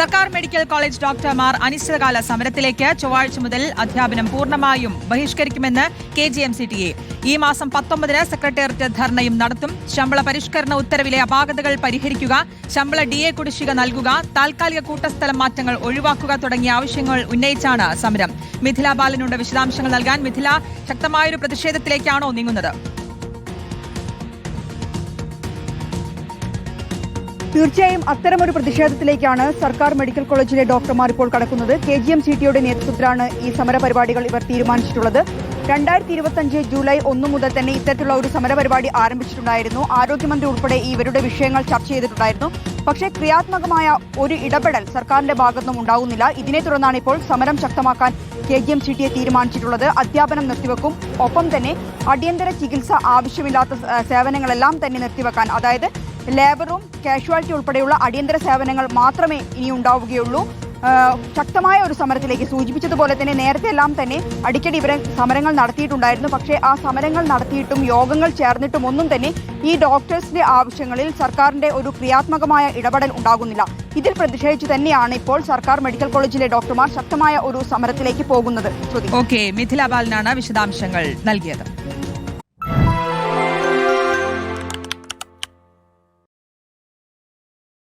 സർക്കാർ medical college ഡോക്ടർമാർ അനിശ്ചിതകാല സമരത്തിലേക്ക്. ചൊവ്വാഴ്ച മുതൽ അധ്യാപനം പൂർണ്ണമായും ബഹിഷ്കരിക്കുമെന്ന് KGMCTA. ഈ മാസം 19-ന് സെക്രട്ടേറിയറ്റ് ധർണയും നടത്തും. ശമ്പള പരിഷ്കരണ ഉത്തരവിലെ അപാകതകൾ പരിഹരിക്കുക, ശമ്പള DA കുടിശ്ശിക നൽകുക, താൽക്കാലിക കൂട്ടസ്ഥലം മാറ്റങ്ങൾ ഒഴിവാക്കുക തുടങ്ങിയ ആവശ്യങ്ങൾ ഉന്നയിച്ചാണ് സമരം. മിഥില ബാലനുണ്ട് വിശദാംശങ്ങൾ നൽകാൻ. മിഥില, ശക്തമായൊരു പ്രതിഷേധത്തിലേക്കാണോ നീങ്ങുന്നത്? തീർച്ചയായും അത്തരമൊരു പ്രതിഷേധത്തിലേക്കാണ് സർക്കാർ മെഡിക്കൽ കോളേജിലെ ഡോക്ടർമാർ ഇപ്പോൾ കടക്കുന്നത്. KGMCTയുടെ നേതൃത്വത്തിലാണ് ഈ സമരപരിപാടികൾ ഇവർ തീരുമാനിച്ചിട്ടുള്ളത്. 2025 ജൂലൈ 1 മുതൽ തന്നെ ഇത്തരത്തിലുള്ള ഒരു സമരപരിപാടി ആരംഭിച്ചിട്ടുണ്ടായിരുന്നു. ആരോഗ്യമന്ത്രി ഉൾപ്പെടെ ഇവരുടെ വിഷയങ്ങൾ ചർച്ച ചെയ്തിട്ടുണ്ടായിരുന്നു. പക്ഷേ ക്രിയാത്മകമായ ഒരു ഇടപെടൽ സർക്കാരിന്റെ ഭാഗത്തുനിന്നും ഉണ്ടാകുന്നില്ല. ഇതിനെ തുടർന്നാണ് ഇപ്പോൾ സമരം ശക്തമാക്കാൻ KGMCTA തീരുമാനിച്ചിട്ടുള്ളത്. അധ്യാപനം നിർത്തിവെക്കും, ഒപ്പം തന്നെ അടിയന്തര ചികിത്സ ആവശ്യമില്ലാത്ത സേവനങ്ങളെല്ലാം തന്നെ നിർത്തിവെക്കാൻ, അതായത് ലേബർ റൂം, കാഷ്വാലിറ്റി ഉൾപ്പെടെയുള്ള അടിയന്തര സേവനങ്ങൾ മാത്രമേ ഇനി ഉണ്ടാവുകയുള്ളൂ. ശക്തമായ ഒരു സമരത്തിലേക്ക്, സൂചിപ്പിച്ചതുപോലെ തന്നെ നേരത്തെ എല്ലാം തന്നെ അടിക്കടി ഇവരെ സമരങ്ങൾ നടത്തിയിട്ടുണ്ടായിരുന്നു. പക്ഷേ ആ സമരങ്ങൾ നടത്തിയിട്ടും യോഗങ്ങൾ ചേർന്നിട്ടും ഒന്നും തന്നെ ഈ ഡോക്ടേഴ്സിന്റെ ആവശ്യങ്ങളിൽ സർക്കാരിന്റെ ഒരു ക്രിയാത്മകമായ ഇടപെടൽ ഉണ്ടാകുന്നില്ല. ഇതിൽ പ്രതിഷേധിച്ചു തന്നെയാണ് ഇപ്പോൾ സർക്കാർ മെഡിക്കൽ കോളേജിലെ ഡോക്ടർമാർ ശക്തമായ ഒരു സമരത്തിലേക്ക് പോകുന്നത്. ഓക്കെ, മിഥില ബാലനാണ് വിശദാംശങ്ങൾ നൽകിയത്.